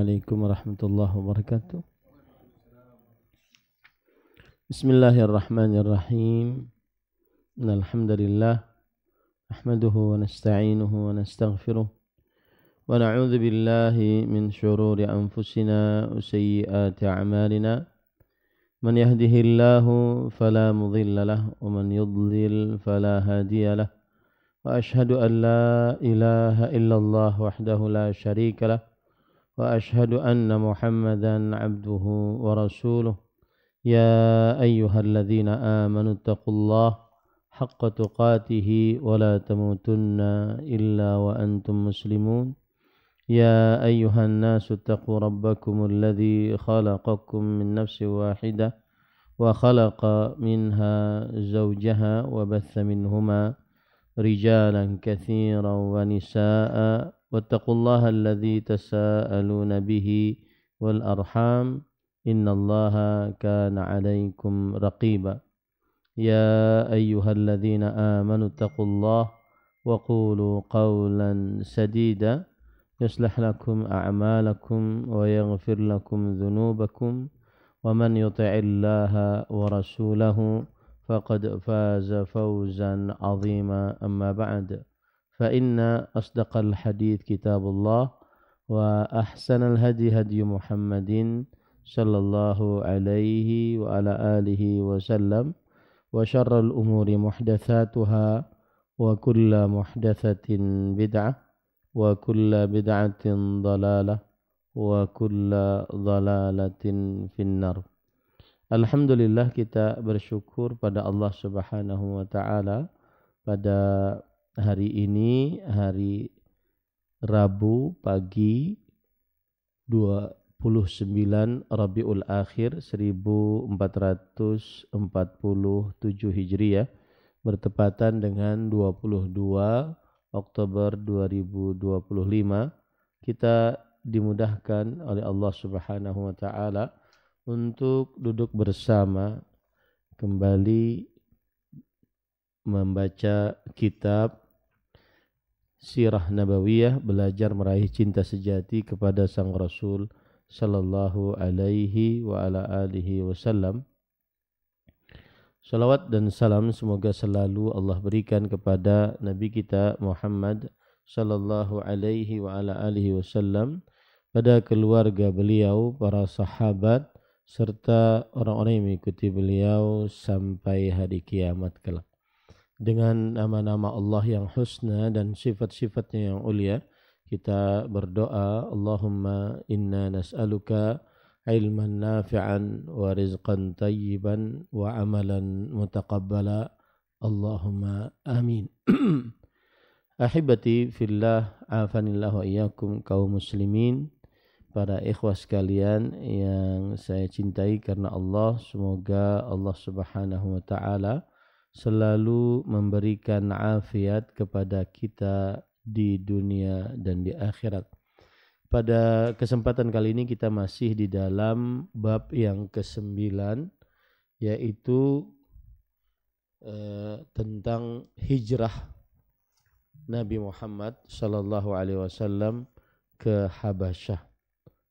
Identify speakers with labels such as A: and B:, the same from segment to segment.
A: Assalamualaikum warahmatullahi wabarakatuh. Bismillahirrahmanirrahim. Alhamdulillah. Nahmaduhu wa nasta'inuhu wa nastaghfiruh. Wa na'udzu billahi min syururi anfusina wa sayyiati a'malina. Man yahdihillahu fala mudilla lahu wa man yudlil fala hadiya lahu. Wa ashhadu an la ilaha illallah wahdahu la syarika lahu. وأشهد أن محمدا عبده ورسوله يا أيها الذين آمنوا اتقوا الله حق تقاته ولا تموتن إلا وأنتم مسلمون يا أيها الناس اتقوا ربكم الذي خلقكم من نفس واحدة وخلق منها زوجها وبث منهما رجالا كثيرا ونساء واتقوا الله الذي تساءلون به والأرحام إن الله كان عليكم رقيبا يا أيها الذين آمنوا اتقوا الله وقولوا قولا سديدا يصلح لكم أعمالكم ويغفر لكم ذنوبكم ومن يطع الله ورسوله فقد فاز فوزا عظيما أما بعد فإن أصدق الحديث كتاب الله وأحسن الهدي هدي محمد صلى الله عليه وعلى آله وسلم وشر الأمور محدثاتها وكل محدثة بدعة وكل بدعة ضلالة وكل ضلالة في النار. Alhamdulillah, kita bersyukur pada Allah Subhanahu wa taala pada hari ini, hari Rabu pagi 29 Rabiul Akhir 1447 Hijriah, bertepatan dengan 22 Oktober 2025. Kita dimudahkan oleh Allah Subhanahu wa taala untuk duduk bersama kembali membaca kitab Sirah Nabawiyah, belajar meraih cinta sejati kepada Sang Rasul sallallahu alaihi wa ala alihi wasallam. Salawat dan salam semoga selalu Allah berikan kepada Nabi kita Muhammad sallallahu alaihi wa ala alihi wasallam, pada keluarga beliau, para sahabat, serta orang-orang yang mengikuti beliau sampai hari kiamat kelak. Dengan nama-nama Allah yang husna dan sifat-sifatnya yang ulia, kita berdoa, Allahumma inna nas'aluka ilman nafi'an wa rizqan tayyiban wa amalan mutaqabbala, Allahumma amin. Ahibati fillah, afanillah wa iyyakum kaum muslimin. Para ikhwah sekalian yang saya cintai karena Allah, semoga Allah Subhanahu wa taala selalu memberikan afiat kepada kita di dunia dan di akhirat. Pada kesempatan kali ini kita masih di dalam bab yang ke-9, yaitu tentang hijrah Nabi Muhammad sallallahu alaihi wasallam ke Habasyah.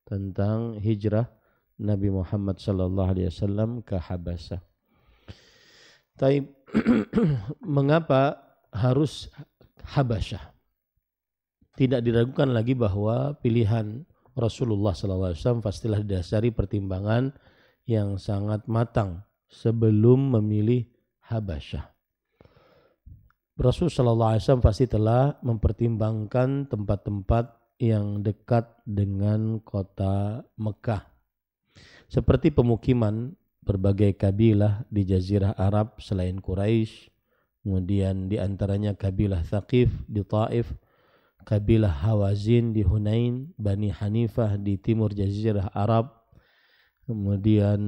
A: Tentang hijrah Nabi Muhammad sallallahu alaihi wasallam ke Habasyah. Taib, mengapa harus Habasyah? Tidak diragukan lagi bahwa pilihan Rasulullah sallallahu alaihi wasallam pastilah didasari pertimbangan yang sangat matang sebelum memilih Habasyah. Rasul sallallahu alaihi wasallam pasti telah mempertimbangkan tempat-tempat yang dekat dengan kota Mekah, seperti pemukiman berbagai kabilah di Jazirah Arab selain Quraisy, kemudian di antaranya kabilah Thaqif di Taif, kabilah Hawazin di Hunain, Bani Hanifah di timur Jazirah Arab, kemudian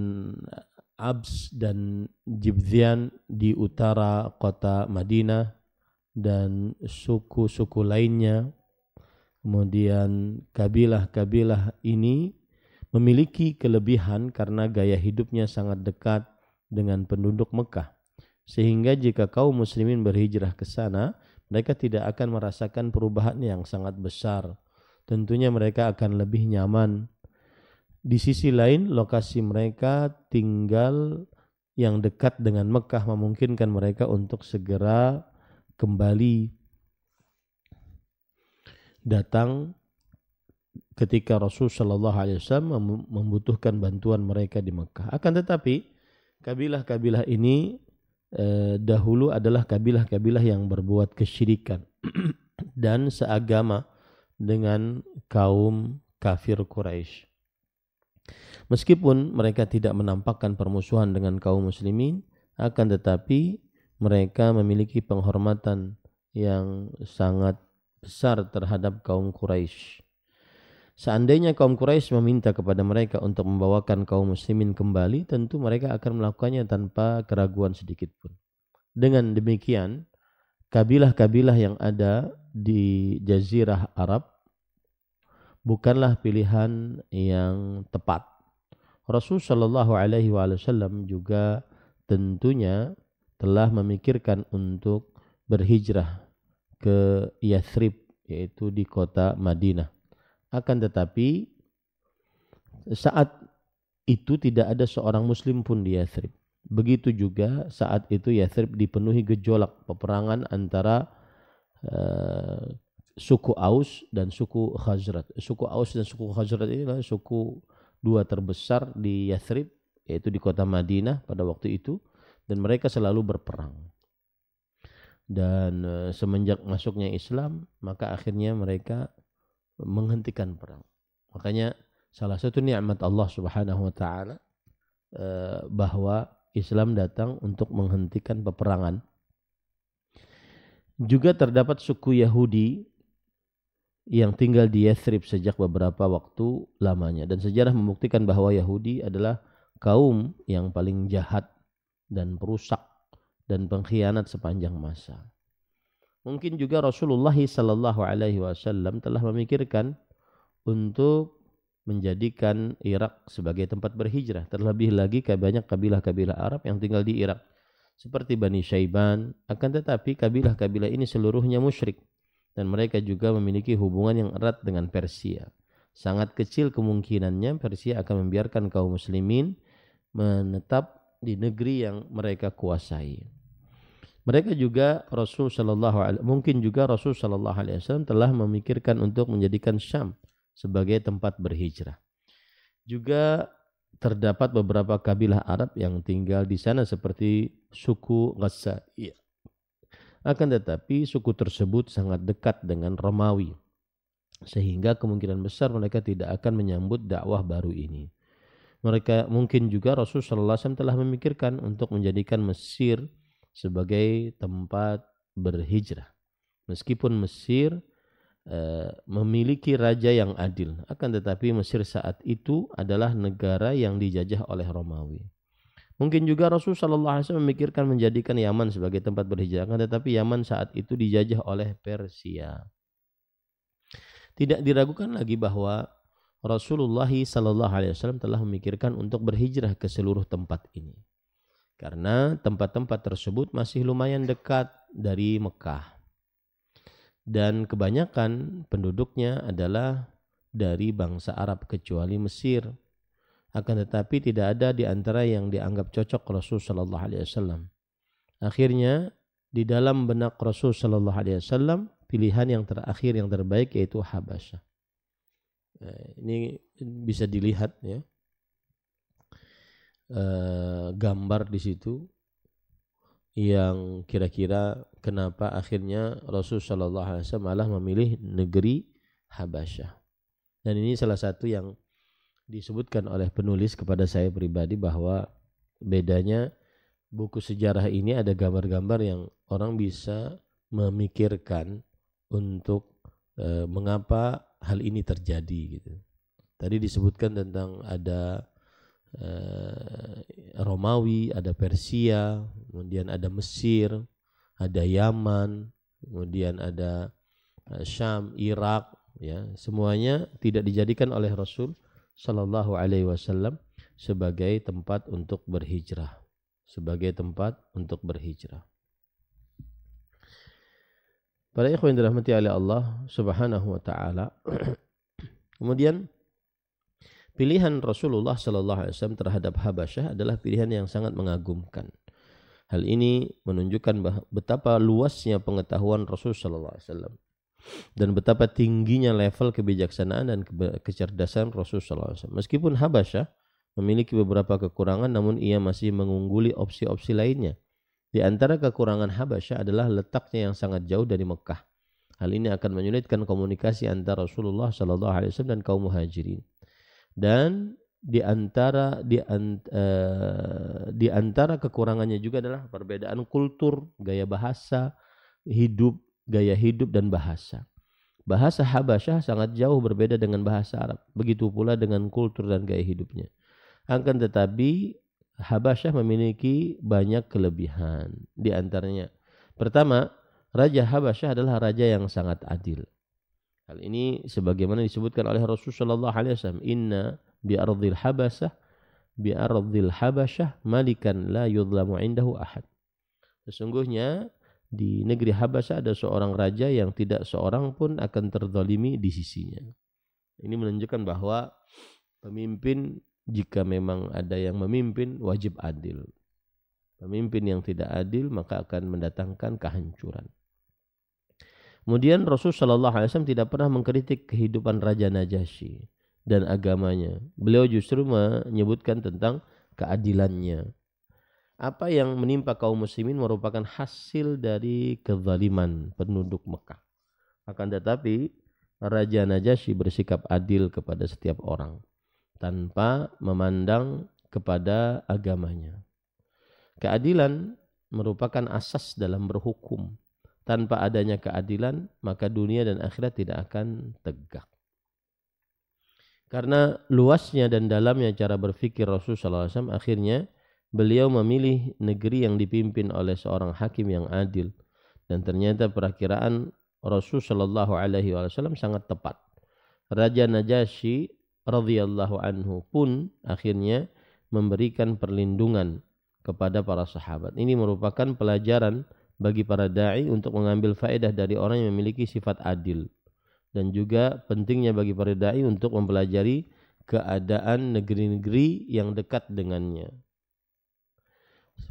A: Abs dan Jibzian di utara kota Madinah, dan suku-suku lainnya. Kemudian kabilah-kabilah ini memiliki kelebihan karena gaya hidupnya sangat dekat dengan penduduk Mekah, sehingga jika kaum muslimin berhijrah ke sana, mereka tidak akan merasakan perubahan yang sangat besar. Tentunya mereka akan lebih nyaman Di sisi lain, lokasi mereka tinggal yang dekat dengan Mekah memungkinkan mereka untuk segera kembali datang ketika Rasul Shallallahu Alaihi Wasallam membutuhkan bantuan mereka di Mekah. Akan tetapi kabilah-kabilah ini dahulu adalah kabilah-kabilah yang berbuat kesyirikan dan seagama dengan kaum kafir Quraisy. Meskipun mereka tidak menampakkan permusuhan dengan kaum muslimin, akan tetapi mereka memiliki penghormatan yang sangat besar terhadap kaum Quraisy. Seandainya kaum Quraisy meminta kepada mereka untuk membawakan kaum muslimin kembali, tentu mereka akan melakukannya tanpa keraguan sedikit pun. Dengan demikian, kabilah-kabilah yang ada di Jazirah Arab bukanlah pilihan yang tepat. Rasul Shallallahu Alaihi Wasallam juga tentunya telah memikirkan untuk berhijrah ke Yathrib, yaitu di kota Madinah. Akan tetapi saat itu tidak ada seorang muslim pun di Yathrib. Begitu juga saat itu Yathrib dipenuhi gejolak peperangan antara suku Aus dan suku Khazraj. Suku Aus dan suku Khazraj ini adalah suku dua terbesar di Yathrib, yaitu di kota Madinah pada waktu itu, dan mereka selalu berperang. Dan semenjak masuknya Islam, maka akhirnya mereka menghentikan perang. Makanya salah satu nikmat Allah Subhanahu wa taala bahwa Islam datang untuk menghentikan peperangan. Juga terdapat suku Yahudi yang tinggal di Yathrib sejak beberapa waktu lamanya, dan sejarah membuktikan bahwa Yahudi adalah kaum yang paling jahat dan perusak dan pengkhianat sepanjang masa. Mungkin juga Rasulullah sallallahu alaihi wasallam telah memikirkan untuk menjadikan Irak sebagai tempat berhijrah, terlebih lagi banyak kabilah-kabilah Arab yang tinggal di Irak seperti Bani Syaiban. Akan tetapi kabilah-kabilah ini seluruhnya musyrik dan mereka juga memiliki hubungan yang erat dengan Persia. Sangat kecil kemungkinannya Persia akan membiarkan kaum muslimin menetap di negeri yang mereka kuasai. Mereka juga mungkin juga Rasul sallallahu alaihi wasallam telah memikirkan untuk menjadikan Syam sebagai tempat berhijrah. Juga terdapat beberapa kabilah Arab yang tinggal di sana seperti suku Ghassa'iyah. Akan tetapi suku tersebut sangat dekat dengan Romawi, sehingga kemungkinan besar mereka tidak akan menyambut dakwah baru ini. Mereka mungkin juga Rasul sallallahu alaihi wasallam telah memikirkan untuk menjadikan Mesir sebagai tempat berhijrah. Meskipun Mesir memiliki raja yang adil, akan tetapi Mesir saat itu adalah negara yang dijajah oleh Romawi. Mungkin juga Rasul sallallahu alaihi wasallam memikirkan menjadikan Yaman sebagai tempat berhijrah, tetapi Yaman saat itu dijajah oleh Persia. Tidak diragukan lagi bahwa Rasulullah sallallahu alaihi wasallam telah memikirkan untuk berhijrah ke seluruh tempat ini. Karena tempat-tempat tersebut masih lumayan dekat dari Mekah. Dan kebanyakan penduduknya adalah dari bangsa Arab kecuali Mesir. Akan tetapi tidak ada di antara yang dianggap cocok Rasul sallallahu alaihi wasallam. Akhirnya di dalam benak Rasul sallallahu alaihi wasallam pilihan yang terakhir yang terbaik yaitu Habasyah. Ini bisa dilihat ya. Gambar di situ yang kira-kira kenapa akhirnya Rasul sallallahu alaihi wasallam malah memilih negeri Habasyah. Dan ini salah satu yang disebutkan oleh penulis kepada saya pribadi bahwa bedanya buku sejarah ini ada gambar-gambar yang orang bisa memikirkan untuk mengapa hal ini terjadi gitu. Tadi disebutkan tentang ada Romawi, ada Persia, kemudian ada Mesir, ada Yaman, kemudian ada Syam, Irak, ya, semuanya tidak dijadikan oleh Rasul sallallahu alaihi wasallam sebagai tempat untuk berhijrah, Para ikhwan dirahmati oleh Allah Subhanahu wa taala. Kemudian Pilihan Rasulullah SAW terhadap Habasyah adalah pilihan yang sangat mengagumkan. Hal ini menunjukkan betapa luasnya pengetahuan Rasulullah SAW dan betapa tingginya level kebijaksanaan dan kecerdasan Rasulullah SAW. Meskipun Habasyah memiliki beberapa kekurangan, namun ia masih mengungguli opsi-opsi lainnya. Di antara kekurangan Habasyah adalah letaknya yang sangat jauh dari Mekah. Hal ini akan menyulitkan komunikasi antara Rasulullah SAW dan kaum muhajirin. Dan di antara kekurangannya juga adalah perbedaan kultur, gaya bahasa, gaya hidup dan bahasa. Bahasa Habasyah sangat jauh berbeda dengan bahasa Arab. Begitu pula dengan kultur dan gaya hidupnya. Akan tetapi Habasyah memiliki banyak kelebihan. Di antaranya, pertama, Raja Habasyah adalah raja yang sangat adil. Hal ini sebagaimana disebutkan oleh Rasulullah SAW, inna bi ardhil habasyah malikan la yudlamu indahu ahad. Sesungguhnya di negeri Habasyah ada seorang raja yang tidak seorang pun akan terzalimi di sisinya. Ini menunjukkan bahwa pemimpin, jika memang ada yang memimpin, wajib adil. Pemimpin yang tidak adil maka akan mendatangkan kehancuran. Kemudian Rasulullah SAW tidak pernah mengkritik kehidupan Raja Najasyi dan agamanya. Beliau justru menyebutkan tentang keadilannya. Apa yang menimpa kaum muslimin merupakan hasil dari kezaliman penduduk Mekah. Akan tetapi Raja Najasyi bersikap adil kepada setiap orang tanpa memandang kepada agamanya. Keadilan merupakan asas dalam berhukum. Tanpa adanya keadilan, maka dunia dan akhirat tidak akan tegak. Karena luasnya dan dalamnya cara berfikir Rasulullah SAW, akhirnya beliau memilih negeri yang dipimpin oleh seorang hakim yang adil. Dan ternyata perakiraan Rasulullah SAW sangat tepat. Raja Najasyi radhiyallahu anhu pun akhirnya memberikan perlindungan kepada para sahabat. Ini merupakan pelajaran bagi para da'i untuk mengambil faedah dari orang yang memiliki sifat adil, dan juga pentingnya bagi para da'i untuk mempelajari keadaan negeri-negeri yang dekat dengannya.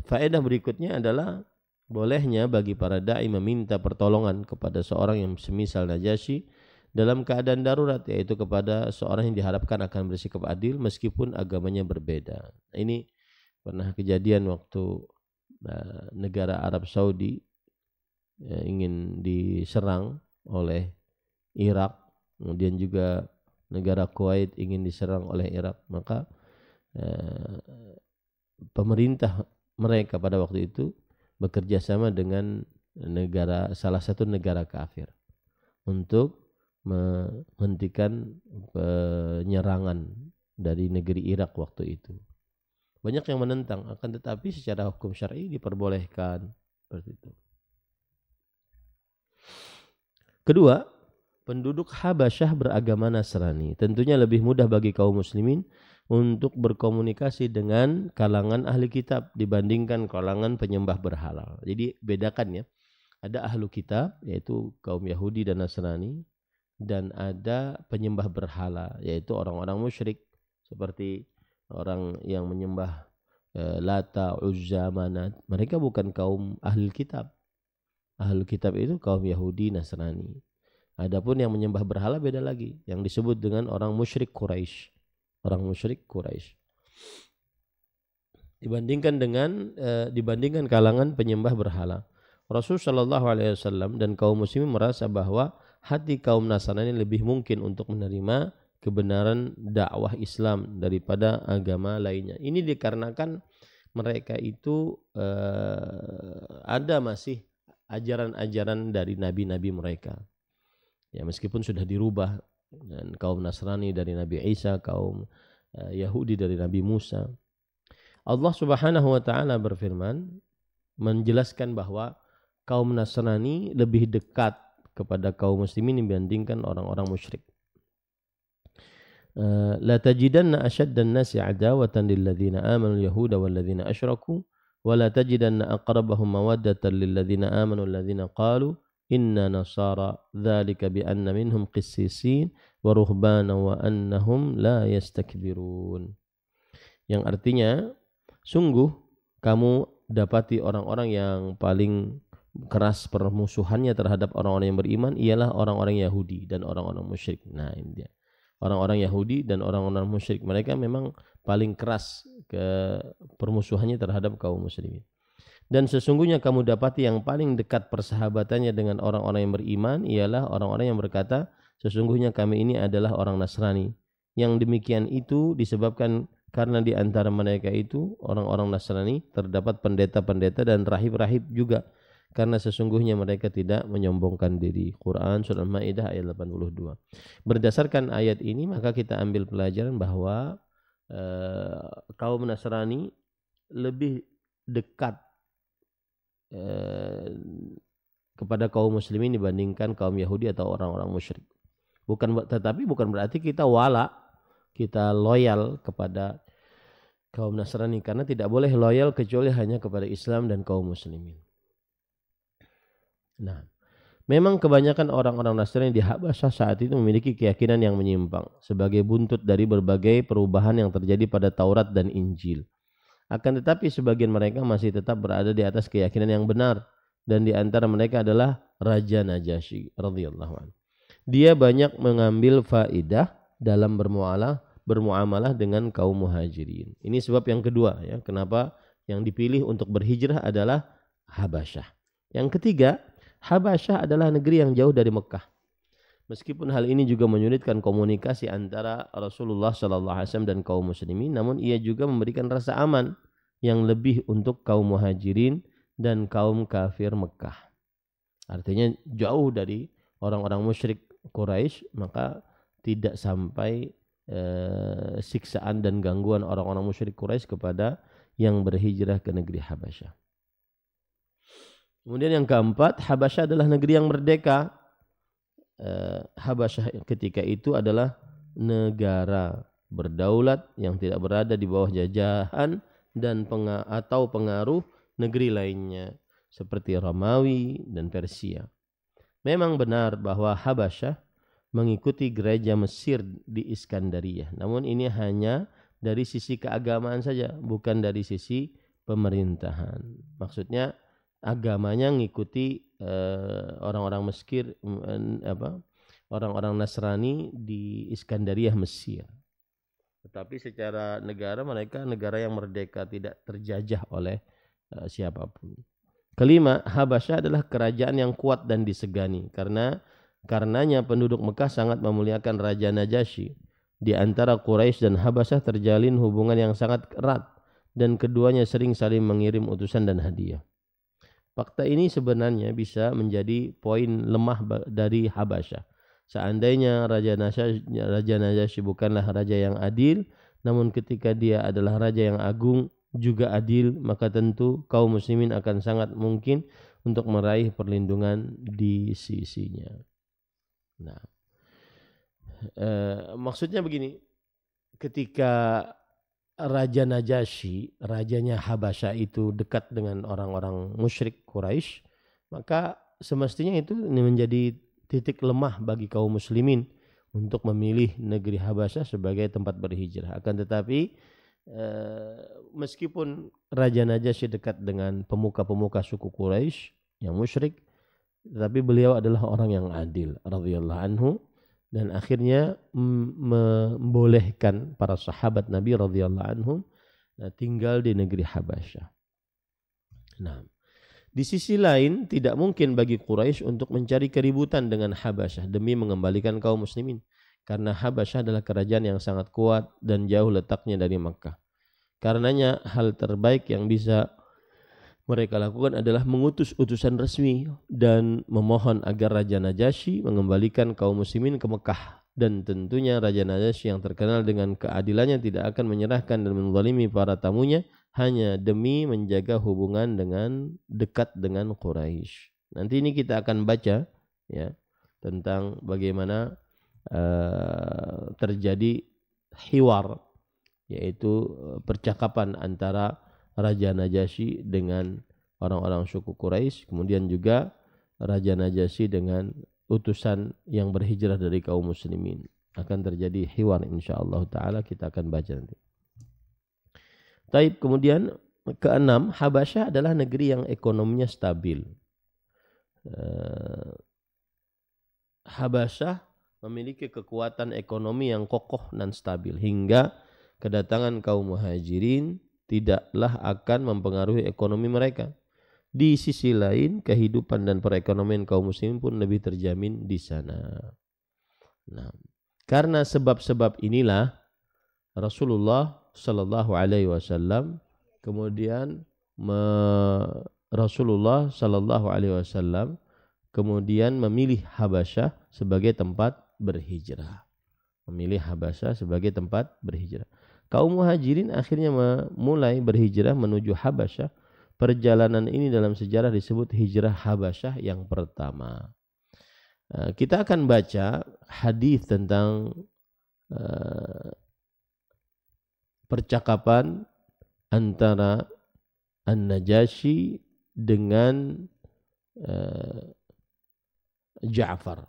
A: Faedah berikutnya adalah bolehnya bagi para da'i meminta pertolongan kepada seorang yang semisal Najasyi dalam keadaan darurat, yaitu kepada seorang yang diharapkan akan bersikap adil meskipun agamanya berbeda. Ini pernah kejadian waktu negara Arab Saudi ingin diserang oleh Irak, kemudian juga negara Kuwait ingin diserang oleh Irak, maka pemerintah mereka pada waktu itu bekerja sama dengan salah satu negara kafir untuk menghentikan penyerangan dari negeri Irak waktu itu. Banyak yang menentang, akan tetapi secara hukum syar'i diperbolehkan seperti itu. Kedua, penduduk Habasyah beragama Nasrani. Tentunya lebih mudah bagi kaum muslimin untuk berkomunikasi dengan kalangan ahli kitab dibandingkan kalangan penyembah berhala. Jadi bedakan ya. Ada ahlu kitab, yaitu kaum Yahudi dan Nasrani, dan ada penyembah berhala, yaitu orang-orang musyrik seperti orang yang menyembah Lata, Uzza, Manat. Mereka bukan kaum ahli kitab. Ahli kitab itu kaum Yahudi, Nasrani. Adapun yang menyembah berhala beda lagi, yang disebut dengan orang musyrik Quraisy. Orang musyrik Quraisy. Dibandingkan kalangan penyembah berhala. Rasulullah SAW dan kaum muslimin merasa bahwa hati kaum Nasrani lebih mungkin untuk menerima kebenaran dakwah Islam daripada agama lainnya. Ini dikarenakan mereka itu ada masih ajaran-ajaran dari nabi-nabi mereka. Ya, meskipun sudah dirubah, dan kaum Nasrani dari Nabi Isa, kaum Yahudi dari Nabi Musa. Allah Subhanahu wa taala berfirman menjelaskan bahwa kaum Nasrani lebih dekat kepada kaum muslimin dibandingkan orang-orang musyrik. La tajidanna ashaddan nasi adawatan lil ladzina amanu al-yahuda wal ladzina asyraku wa la tajidanna aqrabahum mawaddatan lil ladzina amanu alladzina qalu inna nasara dzalika bi anna minhum qissisin wa ruhbana wa annahum la yastakbirun. Yang artinya, sungguh kamu dapati orang-orang yang paling keras permusuhannya terhadap orang-orang yang beriman ialah orang-orang Yahudi dan orang-orang musyrik. Nah, ini dia. Orang-orang Yahudi dan orang-orang musyrik, mereka memang paling keras ke permusuhannya terhadap kaum muslimin. Dan sesungguhnya kamu dapati yang paling dekat persahabatannya dengan orang-orang yang beriman ialah orang-orang yang berkata, sesungguhnya kami ini adalah orang Nasrani. Yang demikian itu disebabkan karena di antara mereka itu orang-orang Nasrani terdapat pendeta-pendeta dan rahib-rahib juga. Karena sesungguhnya mereka tidak menyombongkan diri. Quran Surah Al-Ma'idah ayat 82. Berdasarkan ayat ini maka kita ambil pelajaran bahwa kaum Nasrani lebih dekat kepada kaum muslimin dibandingkan kaum Yahudi atau orang-orang musyrik. Tetapi bukan berarti kita wala, kita loyal kepada kaum Nasrani, karena tidak boleh loyal kecuali hanya kepada Islam dan kaum muslimin. Nah, memang kebanyakan orang-orang Nasrani di Habasyah saat itu memiliki keyakinan yang menyimpang sebagai buntut dari berbagai perubahan yang terjadi pada Taurat dan Injil. Akan tetapi sebagian mereka masih tetap berada di atas keyakinan yang benar, dan di antara mereka adalah Raja Najasyi radhiyallahu anhu. Dia banyak mengambil faidah dalam bermuamalah dengan kaum muhajirin. Ini sebab yang kedua ya, kenapa yang dipilih untuk berhijrah adalah Habasyah. Yang ketiga, Habasyah adalah negeri yang jauh dari Mekah. Meskipun hal ini juga menyulitkan komunikasi antara Rasulullah SAW dan kaum muslimin, namun ia juga memberikan rasa aman yang lebih untuk kaum muhajirin dan kaum kafir Mekah. Artinya jauh dari orang-orang musyrik Quraisy, maka tidak sampai siksaan dan gangguan orang-orang musyrik Quraisy kepada yang berhijrah ke negeri Habasyah. Kemudian yang keempat, Habasyah adalah negeri yang merdeka. Habasyah ketika itu adalah negara berdaulat yang tidak berada di bawah jajahan dan atau pengaruh negeri lainnya seperti Romawi dan Persia. Memang benar bahwa Habasyah mengikuti gereja Mesir di Iskandariyah. Namun ini hanya dari sisi keagamaan saja, bukan dari sisi pemerintahan. Maksudnya agamanya mengikuti orang-orang Mesir, orang-orang Nasrani di Iskandariyah Mesir. Tetapi secara negara mereka negara yang merdeka, tidak terjajah oleh siapapun. Kelima, Habasyah adalah kerajaan yang kuat dan disegani karenanya penduduk Mekah sangat memuliakan Raja Najasyi. Di antara Quraisy dan Habasyah terjalin hubungan yang sangat erat dan keduanya sering saling mengirim utusan dan hadiah. Fakta ini sebenarnya bisa menjadi poin lemah dari Habasyah. Seandainya Raja Najasyi bukanlah raja yang adil, namun ketika dia adalah raja yang agung juga adil, maka tentu kaum muslimin akan sangat mungkin untuk meraih perlindungan di sisinya. Nah, maksudnya begini, ketika Raja Najasyi, rajanya Habasyah itu dekat dengan orang-orang musyrik Quraisy, maka semestinya itu menjadi titik lemah bagi kaum muslimin untuk memilih negeri Habasyah sebagai tempat berhijrah. Akan tetapi meskipun Raja Najasyi dekat dengan pemuka-pemuka suku Quraisy yang musyrik, tetapi beliau adalah orang yang adil radhiyallahu anhu, dan akhirnya membolehkan para sahabat Nabi radhiyallahu anhum tinggal di negeri Habasyah. Nah, di sisi lain tidak mungkin bagi Quraisy untuk mencari keributan dengan Habasyah demi mengembalikan kaum muslimin, karena Habasyah adalah kerajaan yang sangat kuat dan jauh letaknya dari Makkah. Karenanya hal terbaik yang bisa mereka lakukan adalah mengutus utusan resmi dan memohon agar Raja Najasyi mengembalikan kaum muslimin ke Mekah. Dan tentunya Raja Najasyi yang terkenal dengan keadilannya tidak akan menyerahkan dan menzalimi para tamunya hanya demi menjaga hubungan dekat dengan Quraisy. Nanti ini kita akan baca ya tentang bagaimana terjadi hiwar, yaitu percakapan antara Raja Najasyi dengan orang-orang suku Quraisy, kemudian juga Raja Najasyi dengan utusan yang berhijrah dari kaum muslimin. Akan terjadi hiwar insyaallah taala, kita akan baca nanti. Taib, kemudian keenam, Habasyah adalah negeri yang ekonominya stabil. Habasyah memiliki kekuatan ekonomi yang kokoh dan stabil hingga kedatangan kaum muhajirin tidaklah akan mempengaruhi ekonomi mereka. Di sisi lain, kehidupan dan perekonomian kaum muslimin pun lebih terjamin di sana. Nah, karena sebab-sebab inilah Rasulullah Sallallahu Alaihi Wasallam kemudian memilih Habasyah sebagai tempat berhijrah. Kaum muhajirin akhirnya mulai berhijrah menuju Habasyah. Perjalanan ini dalam sejarah disebut hijrah Habasyah yang pertama. Kita akan baca hadis tentang percakapan antara An-Najasyi dengan Ja'far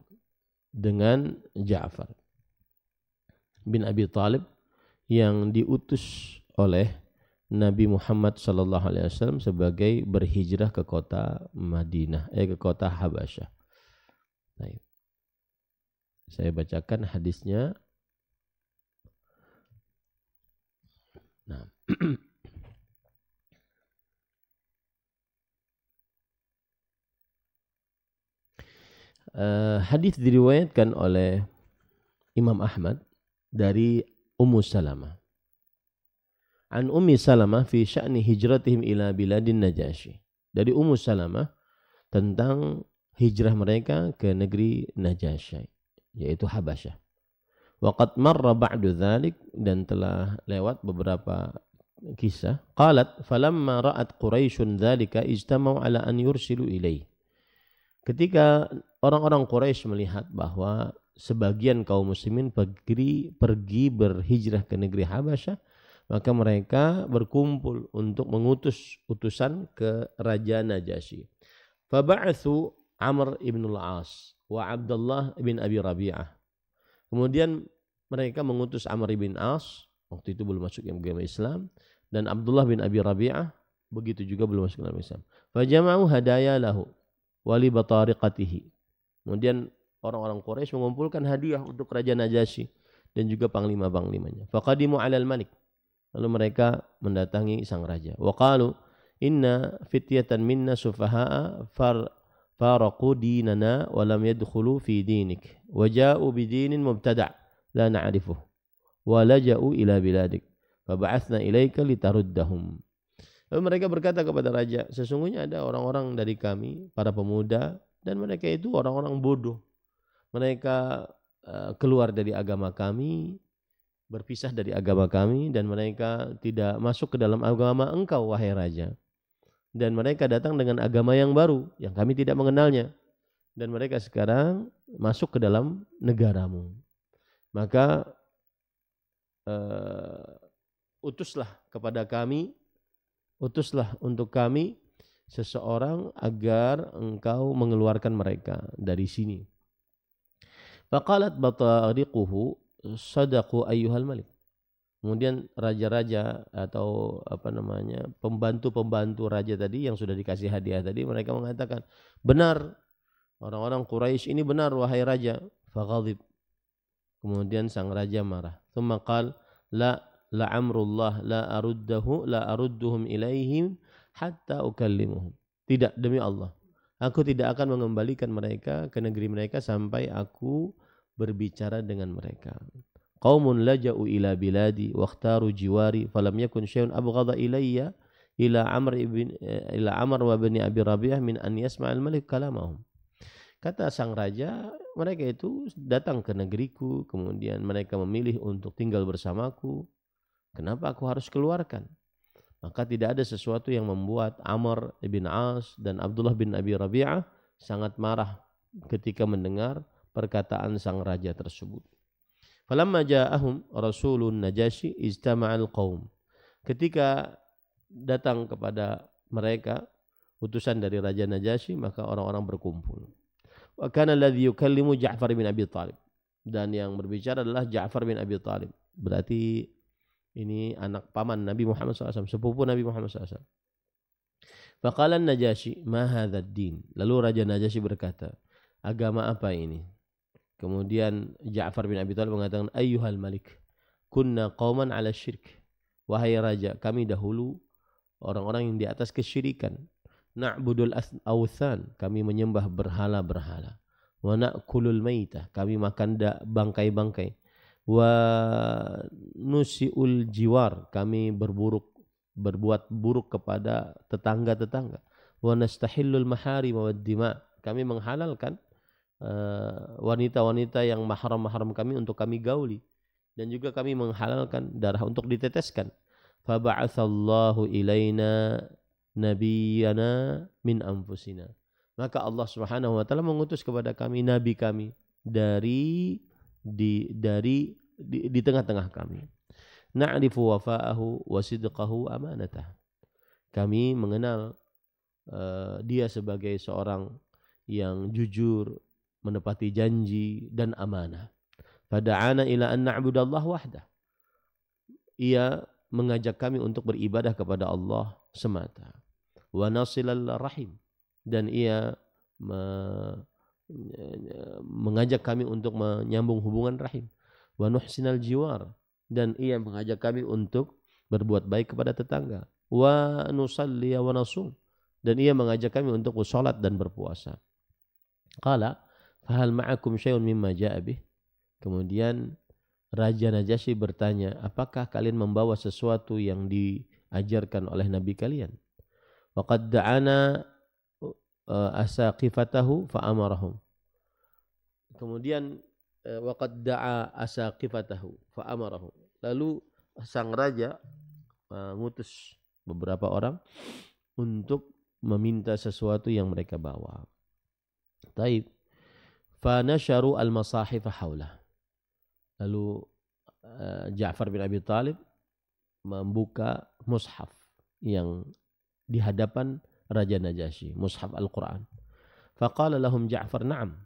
A: bin Abi Thalib yang diutus oleh Nabi Muhammad SAW sebagai berhijrah ke kota Madinah, ke kota Habasyah. Baik. Saya bacakan hadisnya. Nah. Hadis diriwayatkan oleh Imam Ahmad dari Ummu Salamah. An Ummi Salamah fi sya'ni hijratihim ila biladin Najasyi. Dari Ummu Salamah tentang hijrah mereka ke negeri Najasyi, yaitu Habasyah. Wa qad marra ba'du dzalik, dan telah lewat beberapa kisah. Qalat falamma ra'at Quraisyun dzalika ijtama'u ala an yursilu ilaih. Ketika orang-orang Quraisy melihat bahwa sebagian kaum muslimin pergi berhijrah ke negeri Habasyah, maka mereka berkumpul untuk mengutus utusan ke Raja Najasyi. Faba'athu Amr ibn al-As wa Abdullah bin Abi Rabi'ah. Kemudian mereka mengutus Amr ibn As, waktu itu belum masuk agama Islam, dan Abdullah bin Abi Rabi'ah, begitu juga belum masuk agama Islam. Fajama'u hadaya lahu wali batariqatihi. Kemudian orang-orang Quraisy mengumpulkan hadiah untuk Raja Najasyi dan juga panglima-panglimanya. Faqadimu 'alal malik. Lalu mereka mendatangi sang raja. Wa qalu inna fityatan minna sufaha'a faraqu dinana wa lam yadkhulu fi dinik wa ja'u bidinin mubtada' la na'rifuh wa laja'u ila biladik fa ba'athna ilaika litaruddahum. Lalu mereka berkata kepada raja, sesungguhnya ada orang-orang dari kami, para pemuda, dan mereka itu orang-orang bodoh. Mereka keluar dari agama kami, berpisah dari agama kami, dan mereka tidak masuk ke dalam agama engkau, wahai raja. Dan mereka datang dengan agama yang baru, yang kami tidak mengenalnya. Dan mereka sekarang masuk ke dalam negaramu. Maka utuslah untuk kami seseorang agar engkau mengeluarkan mereka dari sini. Faqalat batariquhu sadaqu ayyuhal malik. Kemudian raja-raja atau pembantu-pembantu raja tadi yang sudah dikasih hadiah tadi, mereka mengatakan, benar, orang-orang Quraisy ini benar, wahai raja. Faghadib. Kemudian sang raja marah. Tsumma qala la amrullah la arudduhum ilaihim hatta ukallimuhum. Tidak, demi Allah, aku tidak akan mengembalikan mereka ke negeri mereka sampai aku berbicara dengan mereka. Qaumun laja'u ila biladi wa ikhtaru jiwari falam yakun syai'un abghadha ilayya ila Amr wa bani Abi Rabi'ah min an yasma'al malik kalamahum. Kata sang raja, mereka itu datang ke negeriku, kemudian mereka memilih untuk tinggal bersamaku. Kenapa aku harus keluarkan? Maka tidak ada sesuatu yang membuat Amr ibn As dan Abdullah bin Abi Rabi'ah sangat marah ketika mendengar perkataan sang raja tersebut. Falamma ja'ahum rasulun Najasyi ijtama'al qaum. Ketika datang kepada mereka utusan dari Raja Najasyi, maka orang-orang berkumpul. Wa kana alladhi yukallimu Ja'far bin Abi Thalib. dan yang berbicara adalah Ja'far bin Abi Thalib. Berarti ini anak paman Nabi Muhammad SAW, sepupu Nabi Muhammad SAW. Faqala Najasyi, ma hadzal din? Lalu Raja Najasyi berkata, agama apa ini? Kemudian Ja'far bin Abi Thalib mengatakan, ayyuhal malik, kunna qauman ala syirk. Wahai raja, kami dahulu orang-orang yang di atas kesyirikan. Na'budul awthan, kami menyembah berhala-berhala. Wa na'kulul maitah, kami makan bangkai-bangkai. Wa nusiul jiwar, kami berbuat buruk kepada tetangga-tetangga. Wa nastahillul maharim wad dima, kami menghalalkan wanita-wanita yang mahram-mahram kami untuk kami gauli, dan juga kami menghalalkan darah untuk diteteskan. Fa ba'atsallahu ilaina nabiyana min anfusina, maka Allah Subhanahu wa taala mengutus kepada kami nabi kami dari tengah-tengah kami. Na'rifu wafa'ahu wa sidqahu amanatah, kami mengenal dia sebagai seorang yang jujur, menepati janji dan amanah. Fada'ana ila an na'budallah wahdah, ia mengajak kami untuk beribadah kepada Allah semata. Wa nasilal rahim, dan ia mengajak kami untuk menyambung hubungan rahim. Wa nuhsinal jiwar, dan ia mengajak kami untuk berbuat baik kepada tetangga. Wa nusalli wa nasum, dan ia mengajak kami untuk bersalat dan berpuasa. Qala fahal ma'akum syai'un mimma ja'a bih? Kemudian Raja Najasyi bertanya, apakah kalian membawa sesuatu yang diajarkan oleh Nabi kalian? Waqad da'ana asaqifatahu fa'amarahum. Kemudian waqad da'a asaqifatahu fa'amarahum. Lalu sang raja ngutus beberapa orang untuk meminta sesuatu yang mereka bawa. Taib. Fa nasharu al-masahif haulah. Lalu Ja'far bin Abi Thalib membuka mushaf yang di hadapan Raja Najasyi, mushaf Al-Quran. Faqala lahum Ja'far na'am.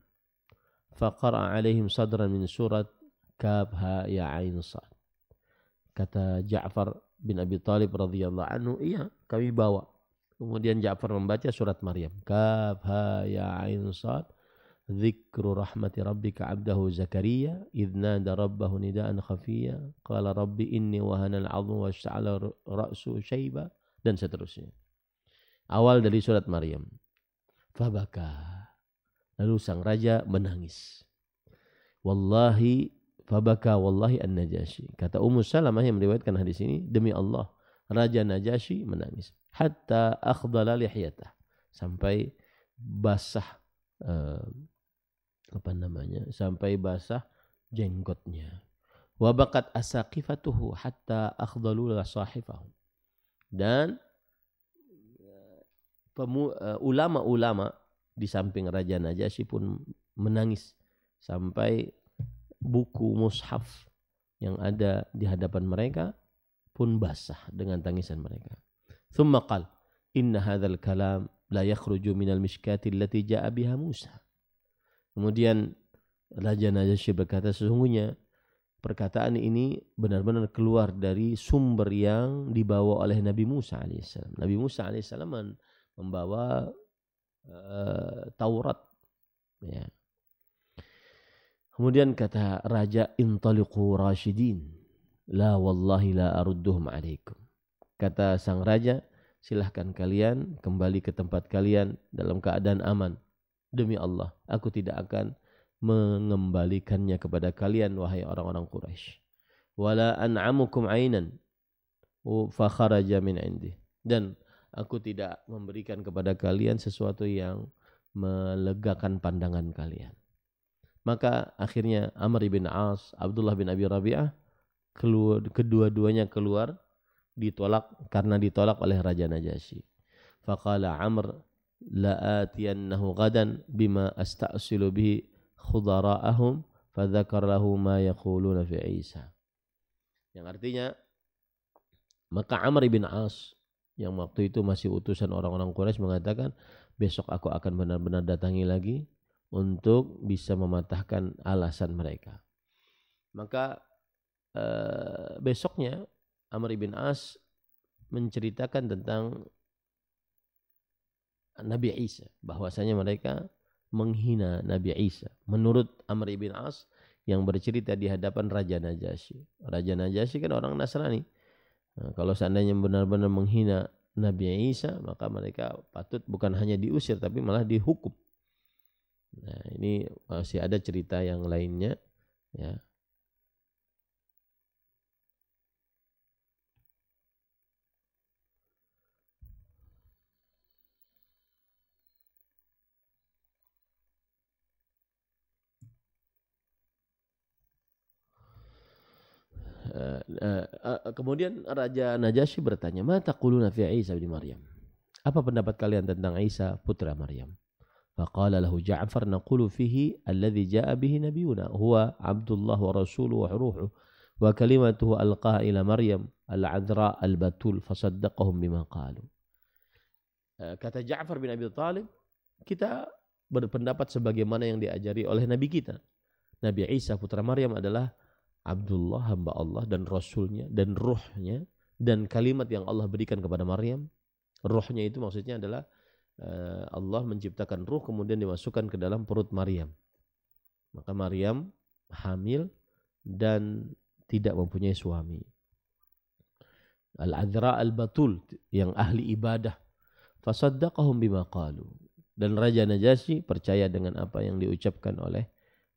A: Faqara'a alaihim sadran min surat Kaf Ha Ya Ain Sad. Kata Ja'far bin Abi Thalib radhiyallahu anhu, iya kami bawa. Kemudian Ja'far membaca surat Maryam. Kaf Ha Ya Ain Sad. Dzikru rahmati rabbika 'abdahu Zakaria idh nada rabbahu nidaan khafiyya qala rabbi inni wahana al-'azmu washta'ala ra'su syaiba, dan seterusnya. Awal dari surat Maryam. Fabaka, lalu sang raja menangis. Wallahi fabaka wallahi an-Najasyi. Kata Ummu Salamah yang meriwayatkan hadis ini, demi Allah Raja Najasyi menangis. Hatta akhdala lihyatah, sampai basah sampai basah jenggotnya. Wa baqat asaqifatuhu hatta akhdalu sahifahum. Dan ulama-ulama di samping Raja Najasyi pun menangis sampai buku mushaf yang ada di hadapan mereka pun basah dengan tangisan mereka. Thumma qala inna hadzal kalam la yakhruju minal mishkati allati ja'a biha Musa. Kemudian Raja Najasyi berkata, sesungguhnya perkataan ini benar-benar keluar dari sumber yang dibawa oleh Nabi Musa alaihissalam. Nabi Musa alaihissalam membawa Taurat. Ya. Kemudian kata Raja, intaliqu rasyidin, la wallahi la arudduhum alaikum. Kata sang Raja, silahkan kalian kembali ke tempat kalian dalam keadaan aman. Demi Allah, aku tidak akan mengembalikannya kepada kalian, wahai orang-orang Quraisy. Wala an'amukum ainan fa kharaja min indi. Dan aku tidak memberikan kepada kalian sesuatu yang melegakan pandangan kalian. Maka akhirnya Amr bin As, Abdullah bin Abi Rabi'ah, kedua-duanya keluar, ditolak karena ditolak oleh Raja Najasyi. Faqala Amr la'atiyannahu gadan bima asta'silu bihi khudara'ahum fadzakar lahu ma yaquluna fi Isa. Yang artinya, maka Amr bin As yang waktu itu masih utusan orang-orang Quraisy mengatakan, besok aku akan benar-benar datangi lagi untuk bisa mematahkan alasan mereka. Maka besoknya Amr bin As menceritakan tentang Nabi Isa, bahwasanya mereka menghina Nabi Isa. Menurut Amr bin As yang bercerita di hadapan Raja Najasyi. Raja Najasyi kan orang Nasrani. Nah, kalau seandainya benar-benar menghina Nabi Isa, maka mereka patut bukan hanya diusir tapi malah dihukum. Nah, ini masih ada cerita yang lainnya, ya. Kemudian Raja Najasyi bertanya, "Ma taquluna fi Isa bin Maryam?" Apa pendapat kalian tentang Isa putra Maryam? Faqala lahu Ja'far, "Naqulu fihi alladhi ja'a bihi nabiyuna huwa Abdullah wa rasuluhu wa ruhuhu wa kalimatuhu alqaha ila Maryam al-'adhra al-batul fasaddaqahum bima qalu." Kata Ja'far bin Abi Thalib, kita berpendapat sebagaimana yang diajari oleh nabi kita. Nabi Isa putra Maryam adalah Abdullah, hamba Allah dan Rasulnya dan ruhnya, dan kalimat yang Allah berikan kepada Maryam. Ruhnya itu maksudnya adalah Allah menciptakan ruh kemudian dimasukkan ke dalam perut Maryam. Maka Maryam hamil dan tidak mempunyai suami. Al-Adhra al-Batul, yang ahli ibadah. Fasaddaqahum bima qalu. Dan Raja Najasyi percaya dengan apa yang diucapkan oleh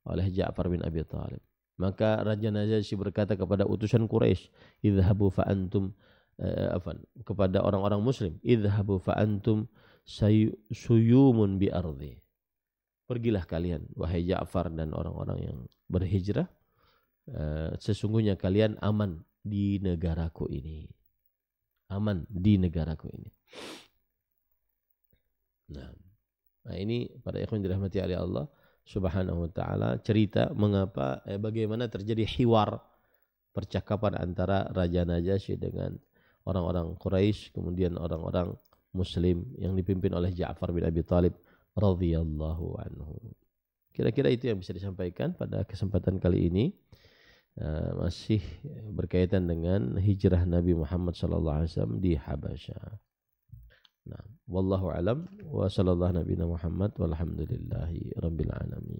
A: Ja'far bin Abi Thalib. Maka Raja Najasyi berkata kepada utusan Quraisy, "Idhabu fa antum," kepada orang-orang muslim, "Idhabu fa antum suyumun bi ardi." Pergilah kalian wahai Ja'far dan orang-orang yang berhijrah, sesungguhnya kalian aman di negaraku ini. Aman di negaraku ini. Nah, ini para ikhwan dirahmati oleh Allah Subhanahu wa ta'ala, cerita mengapa bagaimana terjadi hiwar, percakapan antara Raja Najasyi dengan orang-orang Quraisy, kemudian orang-orang muslim yang dipimpin oleh Ja'far bin Abi Thalib radhiyallahu anhu. Kira-kira itu yang bisa disampaikan pada kesempatan kali ini. Masih berkaitan dengan hijrah Nabi Muhammad SAW di Habasyah. Nah, wallahu alam wa sallallahu nabiyana Muhammad walhamdulillahi rabbil alamin.